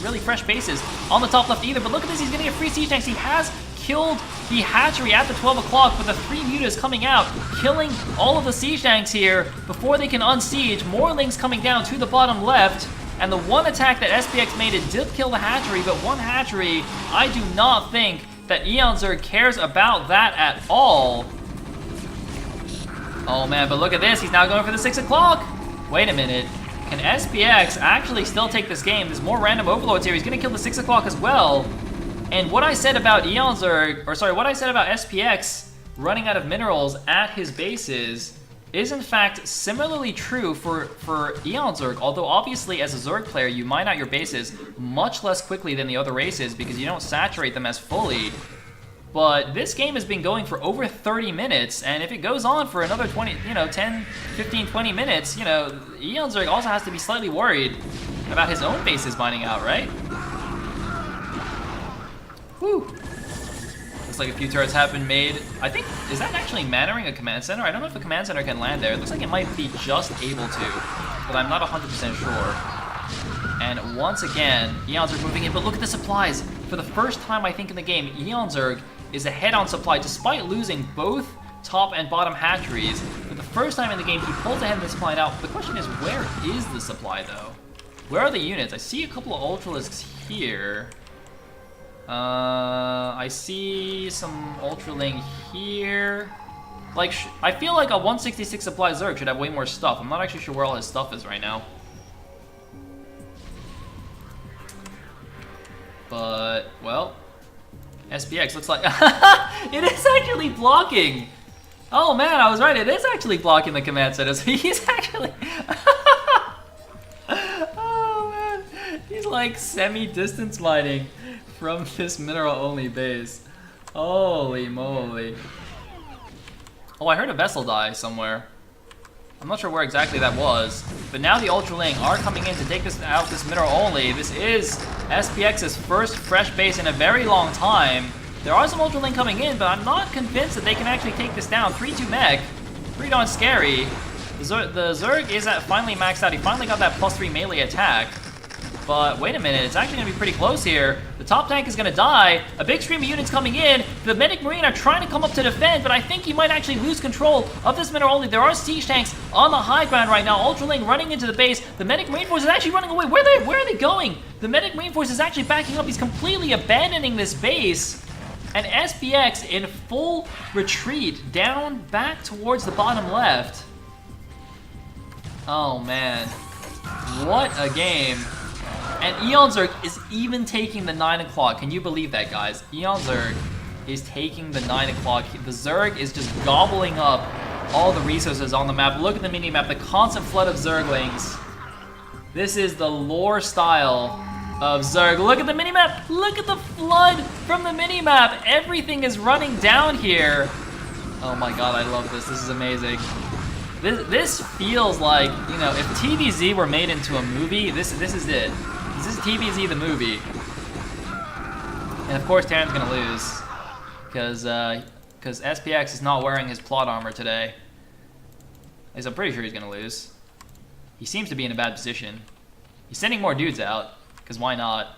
really fresh bases on the top left either. But look at this, he's getting a free siege tanks. He has killed the hatchery at the 12 o'clock, but the 3 Mutas coming out, killing all of the siege tanks here before they can unsiege. More Lings coming down to the bottom left. And the one attack that SPX made, it did kill the hatchery, but one hatchery, I do not think that Eon Zerg cares about that at all. Oh man, but look at this, he's now going for the 6 o'clock. Wait a minute. Can SPX actually still take this game? There's more random overlords here. He's gonna kill the 6 o'clock as well. And what I said about what I said about SPX running out of minerals at his bases is in fact similarly true for Eon Zerg, although obviously as a Zerg player you mine out your bases much less quickly than the other races because you don't saturate them as fully. But this game has been going for over 30 minutes, and if it goes on for another 10, 15, 20 minutes, Eon Zerg also has to be slightly worried about his own bases mining out, right? Whew. Looks like a few turrets have been made. I think, is that actually mannering a command center? I don't know if a command center can land there. It looks like it might be just able to, but I'm not 100% sure. And once again, Eon Zerg moving in, but look at the supplies. For the first time, I think, in the game, Eon Zerg is ahead on supply, despite losing both top and bottom hatcheries. For the first time in the game, he pulls ahead in the supply. Now, the question is, where is the supply, though? Where are the units? I see a couple of Ultralisks here. I see some Ultraling here. Like, I feel like a 166 supply Zerg should have way more stuff. I'm not actually sure where all his stuff is right now. But, well, SPX looks like it is actually blocking. Oh man, I was right. It is actually blocking the command center. So he's actually oh man, he's like semi-distance mining from this mineral-only base. Holy moly. Oh, I heard a vessel die somewhere. I'm not sure where exactly that was, but now the Ultraling are coming in to take this mineral only. This is SPX's first fresh base in a very long time. There are some Ultraling coming in, but I'm not convinced that they can actually take this down. 3-2 mech, pretty darn scary. The Zerg is finally maxed out. He finally got that +3 melee attack. But wait a minute, it's actually gonna be pretty close here. The top tank is gonna die. A big stream of units coming in. The Medic Marine are trying to come up to defend, but I think he might actually lose control of this mineral only. There are siege tanks on the high ground right now. Ultraling running into the base. The Medic Marine force is actually running away. Where are they going? The Medic Marine force is actually backing up. He's completely abandoning this base. And SPX in full retreat down back towards the bottom left. Oh man, what a game. And Eon Zerg is even taking the 9 o'clock. Can you believe that, guys? Eon Zerg is taking the 9 o'clock. The Zerg is just gobbling up all the resources on the map. Look at the mini-map, the constant flood of Zerglings. This is the lore style of Zerg. Look at the mini-map. Look at the flood from the mini-map. Everything is running down here. Oh my god, I love this. This is amazing. This feels like, if TVZ were made into a movie, this is it. This is TVZ the movie. And of course Terran's gonna lose. Because SPX is not wearing his plot armor today. At least I'm pretty sure he's gonna lose. He seems to be in a bad position. He's sending more dudes out, because why not?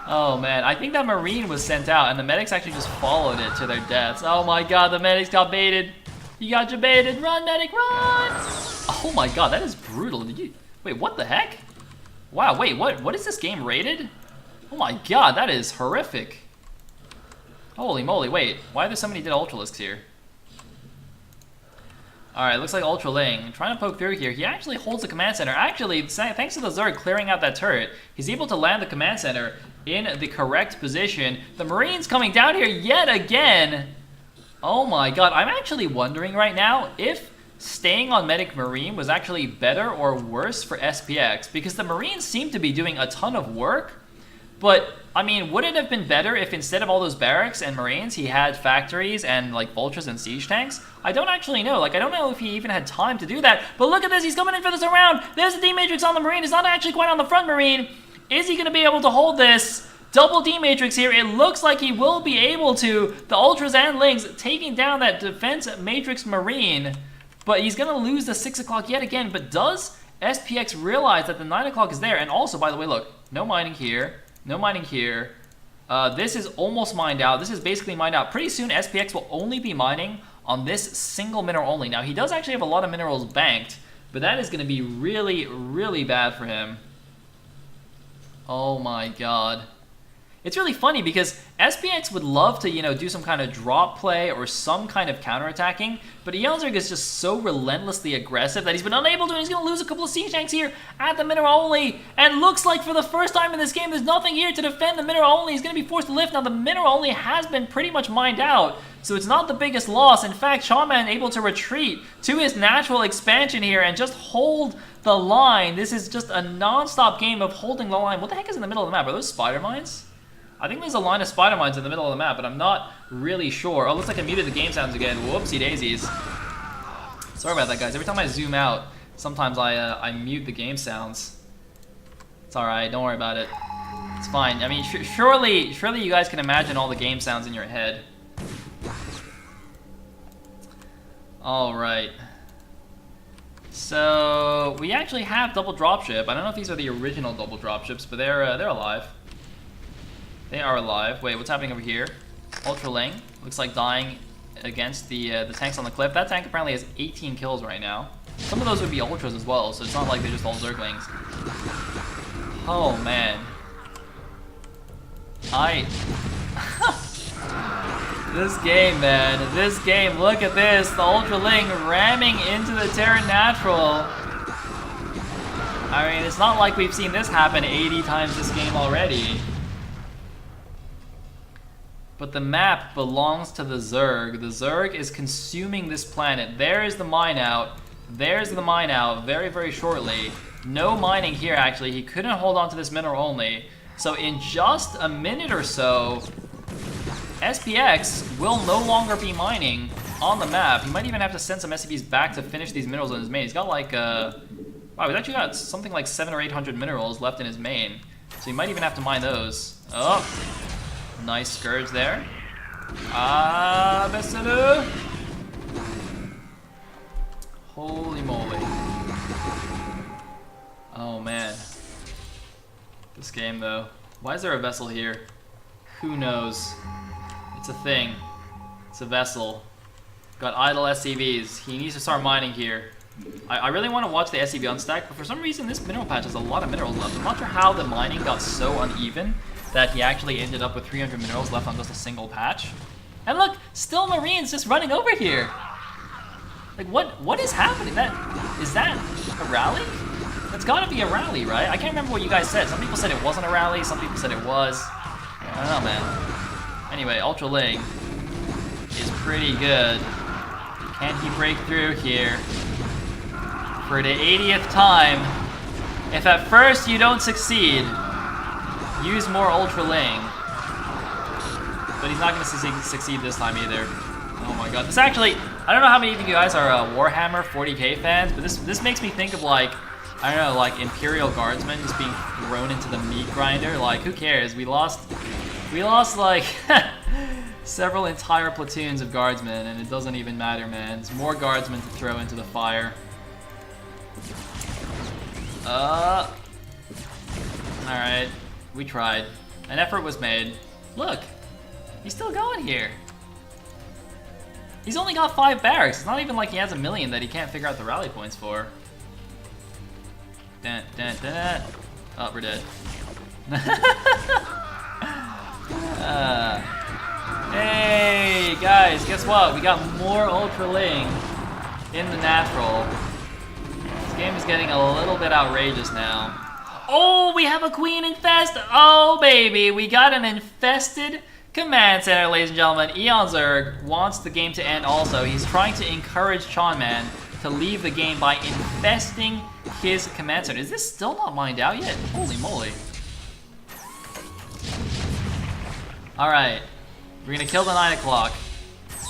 Oh man, I think that Marine was sent out and the medics actually just followed it to their deaths. Oh my god, the medics got baited. You got you baited. Run, medic, run! Oh my god, that is brutal. Did you... Wait, what the heck? Wow, wait, what is this game rated? Oh my god, that is horrific. Holy moly, wait. Why are there so many dead Ultralisks here? Alright, looks like Ultra Ling trying to poke through here. He actually holds the command center. Actually, thanks to the Zerg clearing out that turret, he's able to land the command center in the correct position. The Marines coming down here yet again. Oh my god, I'm actually wondering right now if staying on Medic Marine was actually better or worse for SPX, because the Marines seem to be doing a ton of work, but I mean, would it have been better if instead of all those barracks and Marines, he had factories and like vultures and siege tanks? I don't actually know. Like, I don't know if he even had time to do that, but look at this, he's coming in for this round. There's the D-Matrix on the Marine. It's not actually quite on the front Marine. Is he going to be able to hold this? Double D-Matrix here. It looks like he will be able to. The Ultras and Lings taking down that defense Matrix Marine. But he's going to lose the 6 o'clock yet again. But does SPX realize that the 9 o'clock is there? And also, by the way, look. No mining here. No mining here. This is almost mined out. This is basically mined out. Pretty soon, SPX will only be mining on this single mineral only. Now, he does actually have a lot of minerals banked. But that is going to be really, really bad for him. Oh my god. It's really funny because SPX would love to, you know, do some kind of drop play or some kind of counterattacking, but Yelzerg is just so relentlessly aggressive that he's been unable to, and he's going to lose a couple of siege tanks here at the mineral only, and looks like for the first time in this game, there's nothing here to defend the mineral only. He's going to be forced to lift. Now, the mineral only has been pretty much mined out, so it's not the biggest loss. In fact, Shaman able to retreat to his natural expansion here and just hold the line. This is just a non-stop game of holding the line. What the heck is in the middle of the map? Are those spider mines? I think there's a line of spider mines in the middle of the map, but I'm not really sure. Oh, looks like I muted the game sounds again. Whoopsie daisies. Sorry about that, guys. Every time I zoom out, sometimes I mute the game sounds. It's alright, don't worry about it. It's fine. I mean, surely you guys can imagine all the game sounds in your head. Alright. So, we actually have double dropship. I don't know if these are the original double dropships, but they're alive. They are alive. Wait, what's happening over here? Ultra Ling looks like dying against the tanks on the cliff. That tank apparently has 18 kills right now. Some of those would be Ultras as well, so it's not like they're just all Zerglings. Oh, man. This game, man. This game, look at this. The Ultra Ling ramming into the Terran Natural. I mean, it's not like we've seen this happen 80 times this game already. But the map belongs to the Zerg. The Zerg is consuming this planet. There is the mine out. There's the mine out very, very shortly. No mining here, actually. He couldn't hold on to this mineral only. So in just a minute or so, SPX will no longer be mining on the map. He might even have to send some SCVs back to finish these minerals in his main. He's got like, wow, he's actually got something like 700 or 800 minerals left in his main. So he might even have to mine those. Oh. Nice Scourge there. Ah, Besalu. Holy moly. Oh, man. This game, though. Why is there a vessel here? Who knows? It's a thing. It's a vessel. Got idle SCVs. He needs to start mining here. I really want to watch the SCV unstack, but for some reason this mineral patch has a lot of minerals left. I'm not sure how the mining got so uneven that he actually ended up with 300 minerals left on just a single patch. And look, still Marines just running over here. Like, what is happening? Is that a rally? That's gotta be a rally, right? I can't remember what you guys said. Some people said it wasn't a rally, some people said it was. I don't know, man. Anyway, Ultra Ling is pretty good. Can he break through here? For the 80th time, if at first you don't succeed, use more Ultra Ling. But he's not going to succeed this time either. Oh my god. This actually, I don't know how many of you guys are Warhammer 40k fans, but this makes me think of like, I don't know, like Imperial Guardsmen just being thrown into the meat grinder. Like, who cares? We lost like several entire platoons of Guardsmen, and it doesn't even matter, man. There's more Guardsmen to throw into the fire. Alright, we tried. An effort was made. Look, he's still going here. He's only got 5 barracks. It's not even like he has a million that he can't figure out the rally points for. Dun, dun, dun. Oh, we're dead. Hey, guys, guess what? We got more Ultra Ling in the natural. This game is getting a little bit outrageous now. Oh, we have a Queen Infest! Oh, baby, we got an infested command center, ladies and gentlemen. Eon Zerg wants the game to end also. He's trying to encourage Chonman to leave the game by infesting his command center. Is this still not mined out yet? Holy moly. Alright, we're gonna kill the 9 o'clock.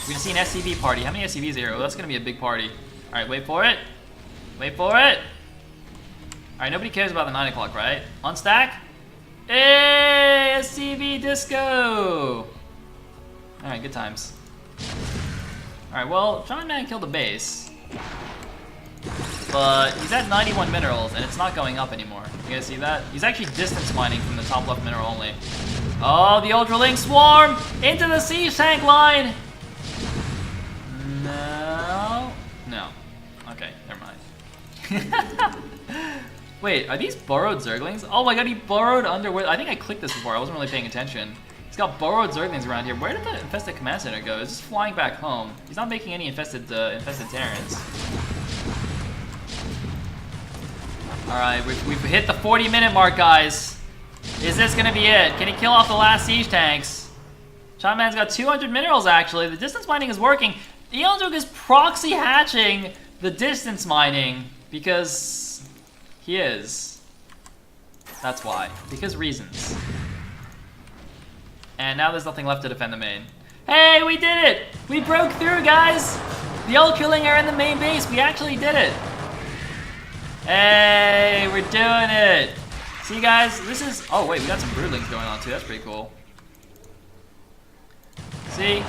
We're gonna see an SCV party. How many SCVs are here? Oh, that's gonna be a big party. Alright, wait for it. Wait for it. Alright, nobody cares about the 9 o'clock, right? Unstack. Hey, SCV disco! Alright, good times. Alright, well, John Man killed the base. But he's at 91 minerals, and it's not going up anymore. You guys see that? He's actually distance mining from the top left mineral only. Oh, the Ultra Link swarm! Into the siege tank line! No. No. Okay, never mind. Wait, are these borrowed Zerglings? Oh my god, he borrowed underwear. I think I clicked this before, I wasn't really paying attention. He's got borrowed Zerglings around here. Where did the infested command center go? It's just flying back home. He's not making any infested Terrans. Alright, we've hit the 40-minute mark, guys. Is this gonna be it? Can he kill off the last siege tanks? Chonman's got 200 minerals, actually. The distance mining is working. Eon Zerg is proxy hatching the distance mining because he is. That's why. Because reasons. And now there's nothing left to defend the main. Hey, we did it! We broke through, guys! The Ultra Ling are in the main base. We actually did it. Hey, we're doing it! See, guys, this is... Oh, wait, we got some broodlings going on, too. That's pretty cool. See?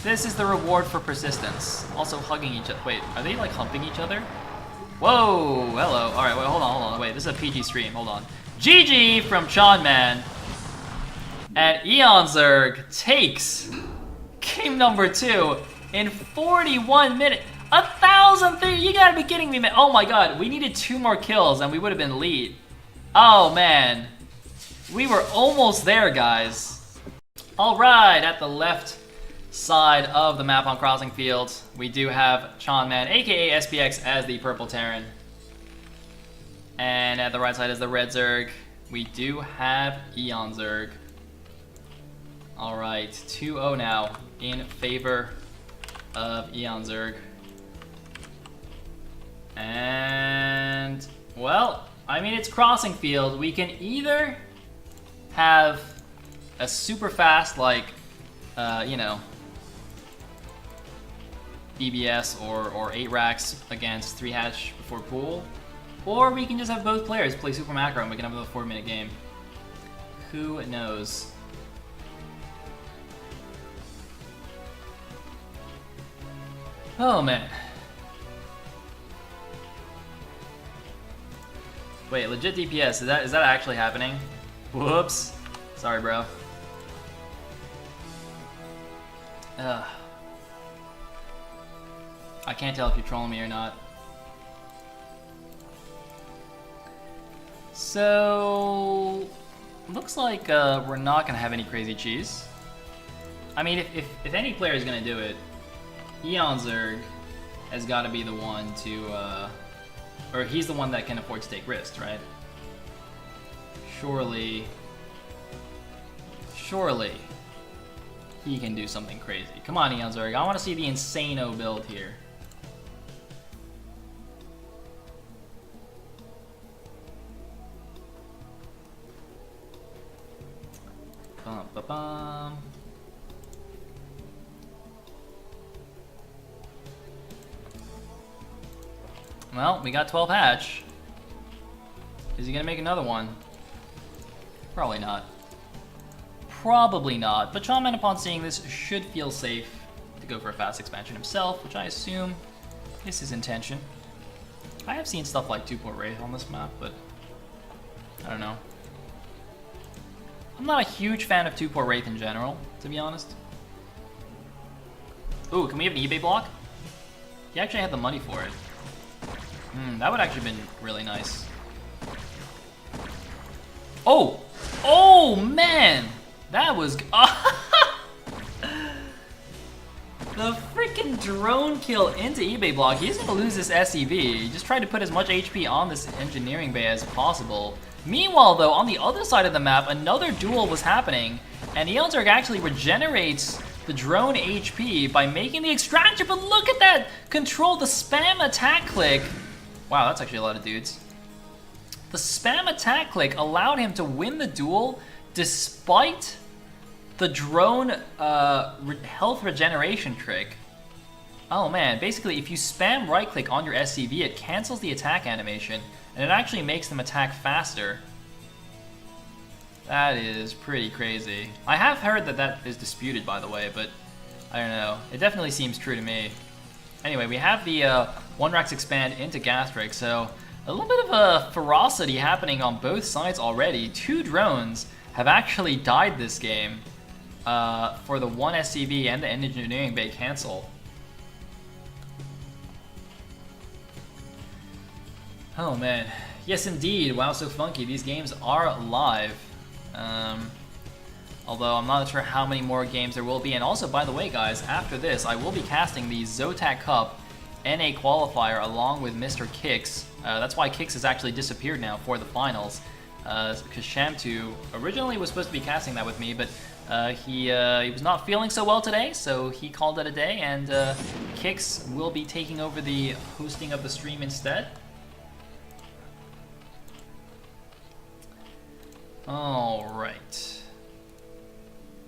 This is the reward for persistence. Also hugging each other. Wait, are they, like, humping each other? Whoa, hello. Alright, wait, hold on. Wait, this is a PG stream. Hold on. GG from Chonman. And Eon Zerg takes game number 2 in 41 minutes. 1,000! You gotta be kidding me, man. Oh my god, we needed 2 more kills and we would have been lead. Oh man. We were almost there, guys. Alright, at the left side of the map on Crossing Fields, we do have Chonman, aka SPX, as the purple Terran. And at the right side is the red Zerg. We do have Eon Zerg. Alright, 2-0 now in favor of Eon Zerg. And, well, I mean, it's Crossing Field. We can either have a super fast, like, you know, EBS or 8 racks against 3 hatch before pool, or we can just have both players play super macro and we can have a 4-minute game. Who knows? Oh man. Wait, legit DPS, is that actually happening? Whoops. Sorry, bro. Ugh. I can't tell if you're trolling me or not. So, looks like we're not gonna have any crazy cheese. I mean, if any player is gonna do it, Eon Zerg has got to be the one to, or he's the one that can afford to take risks, right? Surely he can do something crazy. Come on, Eon Zerg, I want to see the Insano build here. Bum, ba, bum. Well, we got 12 hatch. Is he gonna make another one? Probably not. Probably not, but Chonman, upon seeing this, should feel safe to go for a fast expansion himself, which I assume is his intention. I have seen stuff like 2-port Wraith on this map, but I don't know. I'm not a huge fan of 2-port Wraith in general, to be honest. Ooh, can we have an eBay block? He actually had the money for it. That would actually been really nice. Oh! Oh, man! That was... The freaking drone kill into eBay block. He's gonna lose this SEV. He just tried to put as much HP on this engineering bay as possible. Meanwhile, though, on the other side of the map, another duel was happening, and Eonzerg actually regenerates the drone HP by making the extraction, but look at that! Control the spam attack click. Wow, that's actually a lot of dudes. The spam attack click allowed him to win the duel despite the drone health regeneration trick. Oh man, basically if you spam right click on your SCV, it cancels the attack animation, and it actually makes them attack faster. That is pretty crazy. I have heard that that is disputed, by the way, but I don't know. It definitely seems true to me. Anyway, we have the 1-Rax expand into Gastric, so a little bit of a ferocity happening on both sides already. 2 drones have actually died this game for the 1 SCV and the engineering bay cancel. Oh man, yes indeed, wow so funky, these games are live. Although I'm not sure how many more games there will be. And also, by the way guys, after this I will be casting the Zotac Cup NA qualifier along with Mr. Kix. That's why Kix has actually disappeared now for the finals, because Shamtu originally was supposed to be casting that with me, but he was not feeling so well today, so he called it a day, and Kix will be taking over the hosting of the stream instead. Alright.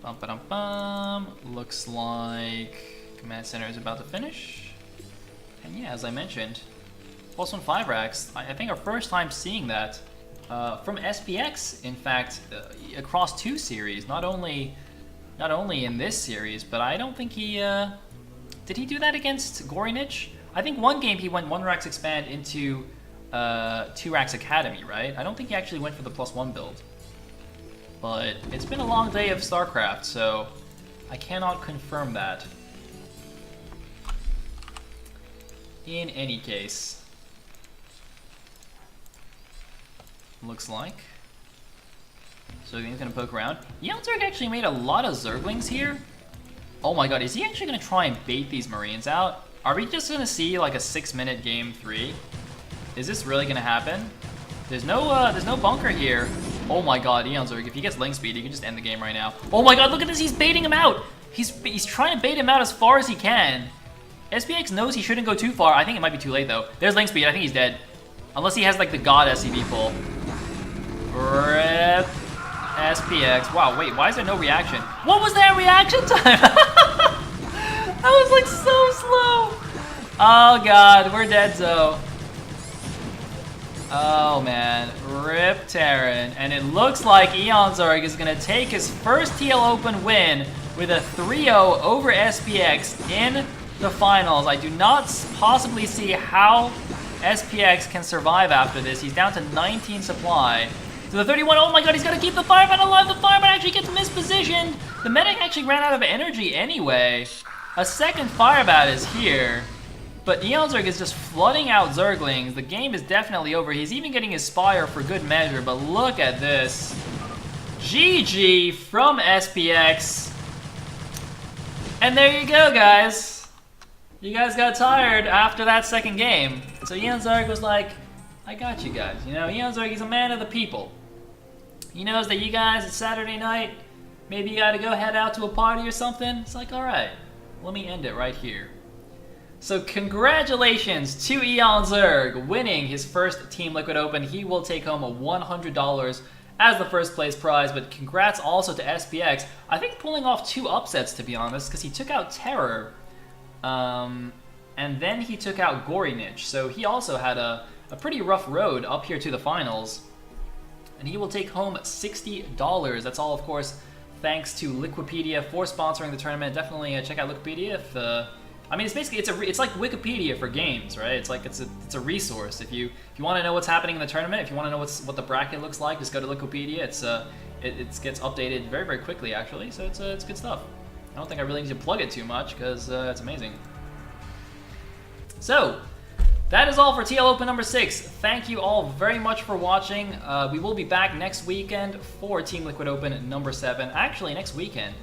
Bum ba dum bum. Looks like Command Center is about to finish. And yeah, as I mentioned, +1 5-Rax, I think our first time seeing that from SPX, in fact, across 2 series, not only in this series, but I don't think he, did he do that against Gorinich? I think one game he went 1-Rax expand into 2-Rax Academy, right? I don't think he actually went for the +1 build. But it's been a long day of StarCraft, so I cannot confirm that. In any case, looks like. So he's gonna poke around. Eonzerg actually made a lot of Zerglings here. Oh my god, is he actually gonna try and bait these Marines out? Are we just gonna see like a 6-minute game 3? Is this really gonna happen? There's no bunker here. Oh my god, Eonzerg, if he gets link speed, he can just end the game right now. Oh my god, look at this, he's baiting him out! He's trying to bait him out as far as he can. SPX knows he shouldn't go too far. I think it might be too late though. There's link speed, I think he's dead. Unless he has like the god SCV pull. RIP SPX. Wow, wait, why is there no reaction? What was that reaction time? That was like so slow. Oh god, we're dead, Zoe. Oh man, RIP Terran. And it looks like Eonzerg is gonna take his first TL Open win with a 3-0 over SPX in the finals. I do not possibly see how SPX can survive after this. He's down to 19 supply. To the 31, oh my god, he's gotta keep the Fireman alive. The Fireman actually gets mispositioned. The medic actually ran out of energy anyway. A second Firebat is here. But Eonzerg is just flooding out Zerglings. The game is definitely over. He's even getting his Spire for good measure, but look at this. GG from SPX. And there you go, guys. You guys got tired after that second game. So Eonzerg was like, I got you guys. You know, Eonzerg, he's a man of the people. He knows that you guys, it's Saturday night. Maybe you gotta go head out to a party or something. It's like, alright, let me end it right here. So congratulations to Eonzerg winning his first Team Liquid Open. He will take home a $100 as the first place prize, but congrats also to SPX. I think pulling off 2 upsets, to be honest, because he took out Terror, and then he took out Gorinich. So he also had a pretty rough road up here to the finals. And he will take home $60. That's all, of course, thanks to Liquipedia for sponsoring the tournament. Definitely check out Liquipedia if... I mean, it's basically it's like Wikipedia for games, right? It's like it's a resource. If you want to know what's happening in the tournament, if you want to know what the bracket looks like, just go to Wikipedia. it gets updated very, very quickly, actually, so it's good stuff. I don't think I really need to plug it too much, because it's amazing. So, that is all for TL Open number 6. Thank you all very much for watching. We will be back next weekend for Team Liquid Open number 7. Actually, next weekend,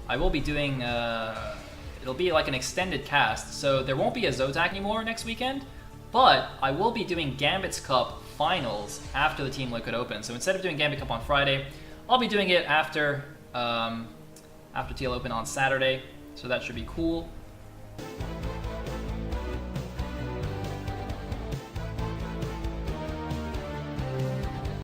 I will be doing... it'll be like an extended cast, so there won't be a Zotac anymore next weekend, but I will be doing Gambit's Cup finals after the Team Liquid Open. So instead of doing Gambit Cup on Friday, I'll be doing it after TL Open on Saturday, so that should be cool.